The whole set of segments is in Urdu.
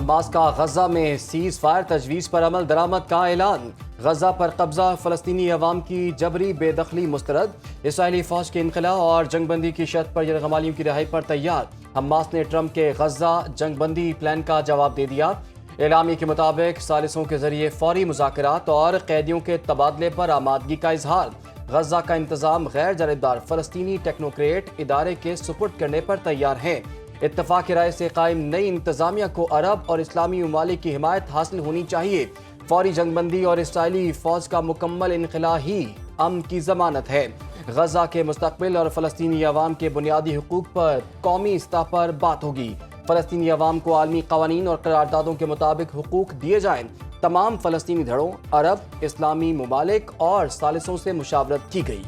حماس کا غزہ میں سیز فائر تجویز پر عمل درآمد کا اعلان۔ غزہ پر قبضہ فلسطینی عوام کی جبری بے دخلی مسترد۔ اسرائیلی فوج کے انخلا اور جنگ بندی کی شرط پر یرغمالیوں کی رہائی پر تیار۔ حماس نے ٹرمپ کے غزہ جنگ بندی پلان کا جواب دے دیا۔ اعلامیے کے مطابق ثالثوں کے ذریعے فوری مذاکرات اور قیدیوں کے تبادلے پر آمادگی کا اظہار۔ غزہ کا انتظام غیر جانبدار فلسطینی ٹیکنوکریٹ ادارے کے سپرد کرنے پر تیار ہیں۔ اتفاق رائے سے قائم نئی انتظامیہ کو عرب اور اسلامی ممالک کی حمایت حاصل ہونی چاہیے۔ فوری جنگ بندی اور اسرائیلی فوج کا مکمل انخلا ہی امن کی ضمانت ہے۔ غزہ کے مستقبل اور فلسطینی عوام کے بنیادی حقوق پر قومی سطح پر بات ہوگی۔ فلسطینی عوام کو عالمی قوانین اور قراردادوں کے مطابق حقوق دیے جائیں۔ تمام فلسطینی دھڑوں، عرب، اسلامی ممالک اور ثالثوں سے مشاورت کی گئی۔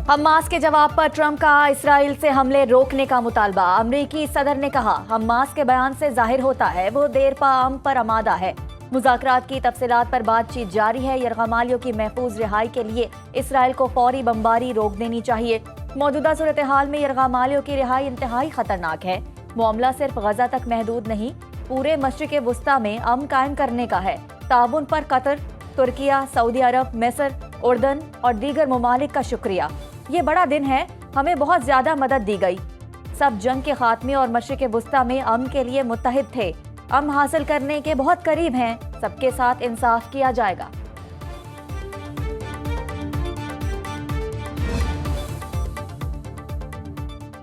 حماس کے جواب پر ٹرمپ کا اسرائیل سے حملے روکنے کا مطالبہ۔ امریکی صدر نے کہا حماس کے بیان سے ظاہر ہوتا ہے وہ دیر پا امن پر آمادہ ہے۔ مذاکرات کی تفصیلات پر بات چیت جاری ہے۔ یرغمالیوں کی محفوظ رہائی کے لیے اسرائیل کو فوری بمباری روک دینی چاہیے۔ موجودہ صورتحال میں یرغمالیوں کی رہائی انتہائی خطرناک ہے۔ معاملہ صرف غزہ تک محدود نہیں، پورے مشرق وسطیٰ میں امن قائم کرنے کا ہے۔ تعاون پر قطر، ترکیہ، سعودی عرب، مصر، اردن اور دیگر ممالک کا شکریہ۔ یہ بڑا دن ہے، ہمیں بہت زیادہ مدد دی گئی۔ سب جنگ کے خاتمے اور مشرق وسطیٰ میں امن کے لیے متحد تھے۔ امن حاصل کرنے کے بہت قریب ہیں۔ سب کے ساتھ انصاف کیا جائے گا۔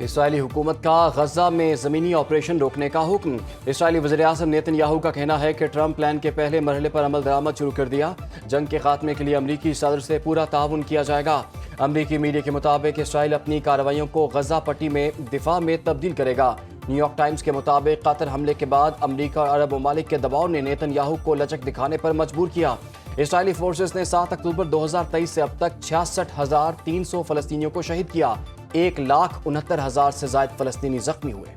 اسرائیلی حکومت کا غزہ میں زمینی آپریشن روکنے کا حکم۔ اسرائیلی وزیراعظم نیتن یاہو کا کہنا ہے کہ ٹرمپ پلان کے پہلے مرحلے پر عمل درآمد شروع کر دیا۔ جنگ کے خاتمے کے لیے امریکی صدر سے پورا تعاون کیا جائے گا۔ امریکی میڈیا کے مطابق اسرائیل اپنی کارروائیوں کو غزہ پٹی میں دفاع میں تبدیل کرے گا۔ نیو یارک ٹائمز کے مطابق قطر حملے کے بعد امریکہ اور عرب ممالک کے دباؤ نے نیتن یاہو کو لچک دکھانے پر مجبور کیا۔ اسرائیلی فورسز نے 7 اکتوبر 2023 سے اب تک 66,300 فلسطینیوں کو شہید کیا۔ 1,69,000 سے زائد فلسطینی زخمی ہوئے۔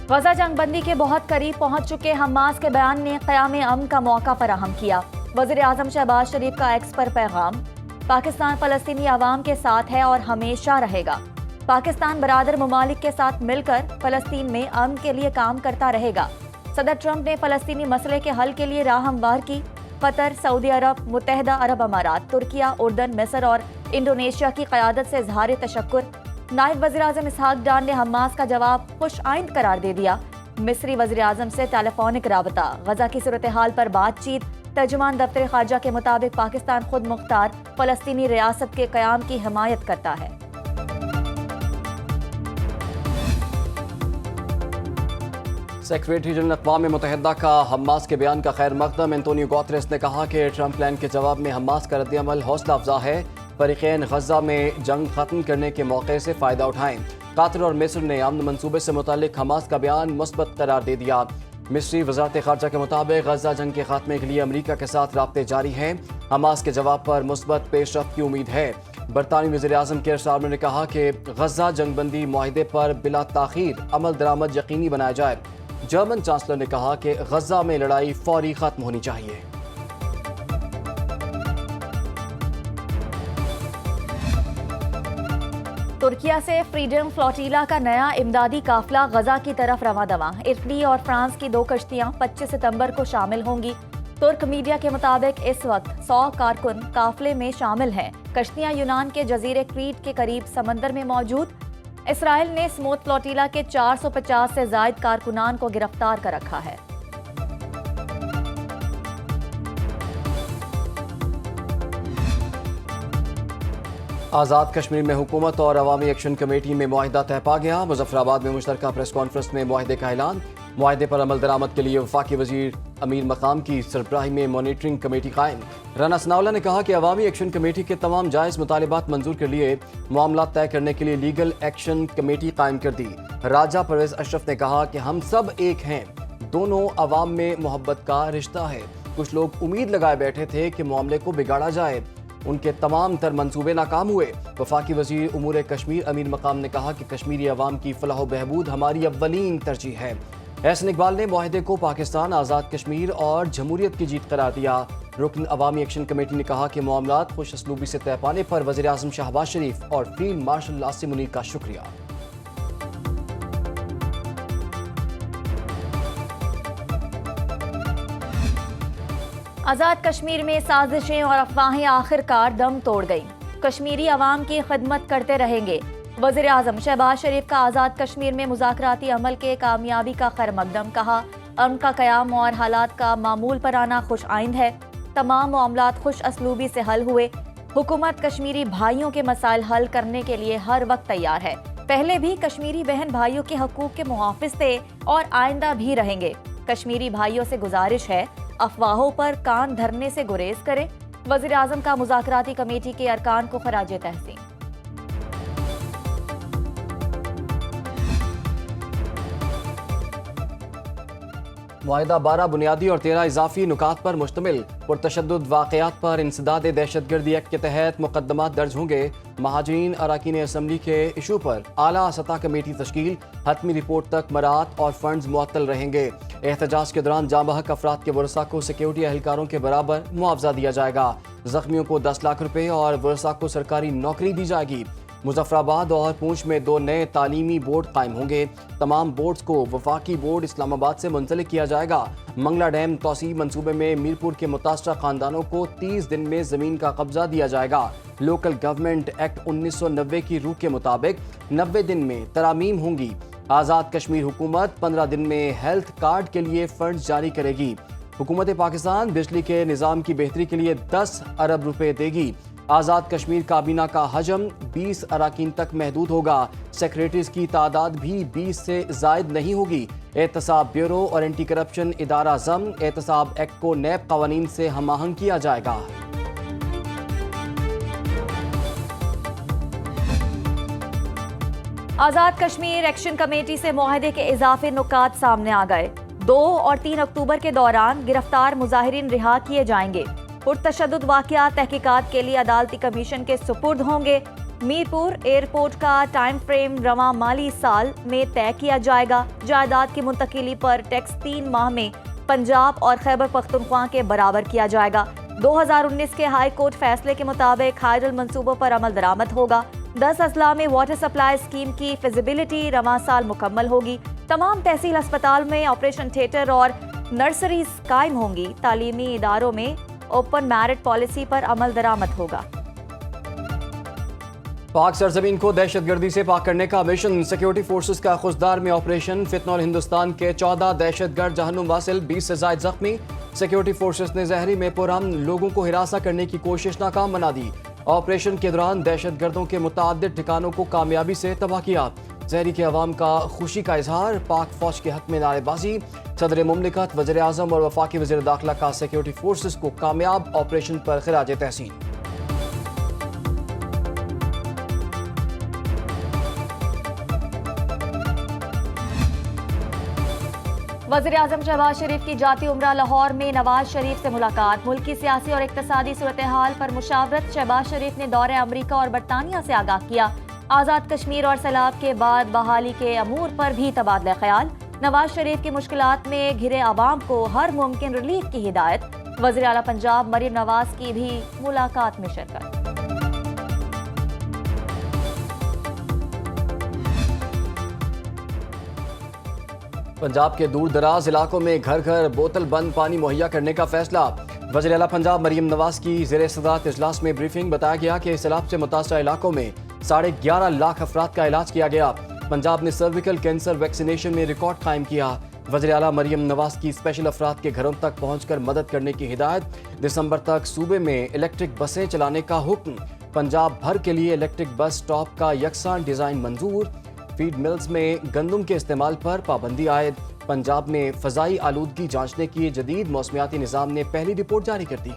غزہ جنگ بندی کے بہت قریب پہنچ چکے حماس کے بیان نے قیام امن کا موقع فراہم کیا۔ وزیر اعظم شہباز شریف کا ایکس پر پیغام، پاکستان فلسطینی عوام کے ساتھ ہے اور ہمیشہ رہے گا۔ پاکستان برادر ممالک کے ساتھ مل کر فلسطین میں امن کے لیے کام کرتا رہے گا۔ صدر ٹرمپ نے فلسطینی مسئلے کے حل کے لیے راہ ہموار کی۔ قطر، سعودی عرب، متحدہ عرب امارات، ترکیہ، اردن، مصر اور انڈونیشیا کی قیادت سے اظہار تشکر۔ نائب وزیر اعظم اسحاق ڈان نے حماس کا جواب خوش آئند قرار دے دیا۔ مصری وزیر اعظم سے ٹیلی فونک رابطہ، غزہ کی صورتحال پر بات چیت۔ ترجمان دفتر خارجہ کے مطابق پاکستان خود مختار فلسطینی ریاست کے قیام کی حمایت کرتا ہے۔ سیکریٹری جنرل اقوام متحدہ کا حماس کے بیان کا خیر مقدم۔ انتونیو گوتریس نے کہا کہ ٹرمپ پلان کے جواب میں حماس کا رد عمل حوصلہ افزا ہے۔ فریقین غزہ میں جنگ ختم کرنے کے موقع سے فائدہ اٹھائیں۔ قطر اور مصر نے امن منصوبے سے متعلق حماس کا بیان مثبت قرار دے دیا۔ مصری وزارت خارجہ کے مطابق غزہ جنگ کے خاتمے کے لیے امریکہ کے ساتھ رابطے جاری ہیں۔ حماس کے جواب پر مثبت پیش رفت کی امید ہے۔ برطانوی وزیر اعظم کیئر سٹارمر نے کہا کہ غزہ جنگ بندی معاہدے پر بلا تاخیر عمل درآمد یقینی بنایا جائے۔ جرمن چانسلر نے کہا کہ غزہ میں لڑائی فوری ختم ہونی چاہیے۔ ترکیہ سے فریڈم فلوٹیلا کا نیا امدادی قافلہ غزہ کی طرف رواں دواں۔ اٹلی اور فرانس کی 2 کشتیاں 25 ستمبر کو شامل ہوں گی۔ ترک میڈیا کے مطابق اس وقت 100 کارکن قافلے میں شامل ہیں۔ کشتیاں یونان کے جزیرے کریٹ کے قریب سمندر میں موجود۔ اسرائیل نے سموتھ فلوٹیلا کے 450 سے زائد کارکنان کو گرفتار کر رکھا ہے۔ آزاد کشمیر میں حکومت اور عوامی ایکشن کمیٹی میں معاہدہ طے پا گیا۔ مظفر آباد میں مشترکہ پریس کانفرنس میں معاہدے کا اعلان۔ معاہدے پر عمل درآمد کے لیے وفاقی وزیر امیر مقام کی سربراہی میں مانیٹرنگ کمیٹی قائم۔ رانا ثناءاللہ نے کہا کہ عوامی ایکشن کمیٹی کے تمام جائز مطالبات منظور کر لیے، معاملات طے کرنے کے لیے لیگل ایکشن کمیٹی قائم کر دی۔ راجہ پرویز اشرف نے کہا کہ ہم سب ایک ہیں، دونوں عوام میں محبت کا رشتہ ہے۔ کچھ لوگ امید لگائے بیٹھے تھے کہ معاملے کو بگاڑا جائے، ان کے تمام تر منصوبے ناکام ہوئے۔ وفاقی وزیر امور کشمیر امیر مقام نے کہا کہ کشمیری عوام کی فلاح و بہبود ہماری اولین ترجیح ہے۔ احسن اقبال نے معاہدے کو پاکستان آزاد کشمیر اور جمہوریت کی جیت قرار دیا۔ رکن عوامی ایکشن کمیٹی نے کہا کہ معاملات خوش اسلوبی سے طے پانے پر وزیر اعظم شہباز شریف اور فیلڈ مارشل عاصم منیر کا شکریہ۔ آزاد کشمیر میں سازشیں اور افواہیں آخر کار دم توڑ گئیں۔ کشمیری عوام کی خدمت کرتے رہیں گے۔ وزیر اعظم شہباز شریف کا آزاد کشمیر میں مذاکراتی عمل کے کامیابی کا خیر مقدم، کہا امن کا قیام اور حالات کا معمول پر آنا خوش آئند ہے۔ تمام معاملات خوش اسلوبی سے حل ہوئے۔ حکومت کشمیری بھائیوں کے مسائل حل کرنے کے لیے ہر وقت تیار ہے۔ پہلے بھی کشمیری بہن بھائیوں کے حقوق کے محافظ تھے اور آئندہ بھی رہیں گے۔ کشمیری بھائیوں سے گزارش ہے افواہوں پر کان دھرنے سے گریز کریں۔ وزیر اعظم کا مذاکراتی کمیٹی کے ارکان کو خراج تحسین۔ معاہدہ 12 بنیادی اور 13 اضافی نکات پر مشتمل پرتشدد واقعات پر انسداد دہشت گردی ایکٹ کے تحت مقدمات درج ہوں گے۔ مہاجرین اراکین اسمبلی کے ایشو پر اعلیٰ سطح کمیٹی تشکیل، حتمی رپورٹ تک مراعات اور فنڈز معطل رہیں گے۔ احتجاج کے دوران جاں بحق افراد کے ورثاء کو سیکیورٹی اہلکاروں کے برابر معاوضہ دیا جائے گا۔ زخمیوں کو 10 لاکھ روپے اور ورثاء کو سرکاری نوکری دی جائے گی۔ مظفر آباد اور پونچھ میں 2 نئے تعلیمی بورڈ قائم ہوں گے۔ تمام بورڈز کو وفاقی بورڈ اسلام آباد سے منسلک کیا جائے گا۔ منگلا ڈیم توسیع منصوبے میں میرپور کے متاثرہ خاندانوں کو 30 دن میں زمین کا قبضہ دیا جائے گا۔ لوکل گورنمنٹ ایکٹ 1990 کی روح کے مطابق 90 دن میں ترامیم ہوں گی۔ آزاد کشمیر حکومت 15 دن میں ہیلتھ کارڈ کے لیے فنڈز جاری کرے گی۔ حکومت پاکستان بجلی کے نظام کی بہتری کے لیے 10 ارب روپے دے گی۔ آزاد کشمیر کابینہ کا حجم 20 اراکین تک محدود ہوگا۔ سیکریٹریز کی تعداد بھی 20 سے زائد نہیں ہوگی۔ احتساب بیورو اور اینٹی کرپشن ادارہ ضم احتساب ایکٹ کو نیب قوانین سے ہم آہنگ کیا جائے گا۔ آزاد کشمیر ایکشن کمیٹی سے معاہدے کے اضافی نکات سامنے آ گئے۔ 2 اور 3 اکتوبر کے دوران گرفتار مظاہرین رہا کیے جائیں گے۔ پرتشدد واقعات تحقیقات کے لیے عدالتی کمیشن کے سپرد ہوں گے۔ میرپور ایئرپورٹ کا ٹائم فریم رواں مالی سال میں طے کیا جائے گا۔ جائیداد کی منتقلی پر ٹیکس 3 ماہ میں پنجاب اور خیبر پختونخوا کے برابر کیا جائے گا۔ 2019 کے ہائی کورٹ فیصلے کے مطابق ہائیڈل منصوبوں پر عمل درآمد ہوگا۔ 10 اضلاع میں واٹر سپلائی اسکیم کی فیزیبلٹی رواں سال مکمل ہوگی۔ تمام تحصیل اسپتال میں آپریشن تھیٹر اور نرسریز قائم ہوں گی۔ تعلیمی اداروں میں اوپن میرٹ پالیسی پر عمل درآمد ہوگا۔ پاک سرزمین کو دہشت گردی سے پاک کرنے کا مشن، سیکیورٹی فورسز کا خضدار میں آپریشن، فتنہ ہندوستان کے 14 دہشت گرد جہنم واصل، 20 سے زائد زخمی۔ سیکیورٹی فورسز نے زہری میں پرامن لوگوں کو ہراساں کرنے کی کوشش ناکام بنا دی۔ آپریشن کے دوران دہشت گردوں کے متعدد ٹھکانوں کو کامیابی سے تباہ کیا۔ زہری کے عوام کا خوشی کا اظہار، پاک فوج کے حق میں نعرے بازی۔ صدر مملکت، وزیر اعظم اور وفاقی وزیر داخلہ کا سیکیورٹی فورسز کو کامیاب آپریشن پر خراج تحسین۔ وزیر اعظم شہباز شریف کی جاتی عمرہ لاہور میں نواز شریف سے ملاقات، ملکی سیاسی اور اقتصادی صورتحال پر مشاورت۔ شہباز شریف نے دورہ امریکہ اور برطانیہ سے آگاہ کیا۔ آزاد کشمیر اور سیلاب کے بعد بحالی کے امور پر بھی تبادلہ خیال۔ نواز شریف کی مشکلات میں گھرے عوام کو ہر ممکن ریلیف کی ہدایت۔ وزیر اعلیٰ پنجاب مریم نواز کی بھی ملاقات میں شرکت۔ پنجاب کے دور دراز علاقوں میں گھر گھر بوتل بند پانی مہیا کرنے کا فیصلہ۔ وزیر اعلیٰ پنجاب مریم نواز کی زیر صدارت اجلاس میں بریفنگ، بتایا گیا کہ سیلاب سے متاثرہ علاقوں میں 11.5 لاکھ افراد کا علاج کیا گیا۔ پنجاب نے سرویکل کینسر ویکسینیشن میں ریکارڈ قائم کیا۔ وزیر اعلیٰ مریم نواز کی اسپیشل افراد کے گھروں تک پہنچ کر مدد کرنے کی ہدایت۔ دسمبر تک صوبے میں الیکٹرک بسیں چلانے کا حکم۔ پنجاب بھر کے لیے الیکٹرک بس اسٹاپ کا یکساں ڈیزائن منظور۔ فیڈ ملز میں گندم کے استعمال پر پابندی عائد۔ پنجاب میں فضائی آلودگی جانچنے کی جدید موسمیاتی نظام نے پہلی رپورٹ جاری کر دی۔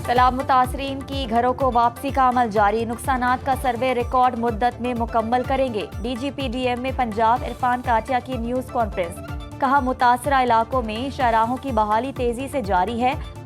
سیلاب متاثرین کی گھروں کو واپسی کا عمل جاری، نقصانات کا سروے ریکارڈ مدت میں مکمل کریں گے۔ D G P D M میں پنجاب عرفان کاٹیا کی نیوز کانفرنس، کہا متاثرہ علاقوں میں شاہراہوں کی بحالی تیزی سے جاری ہے۔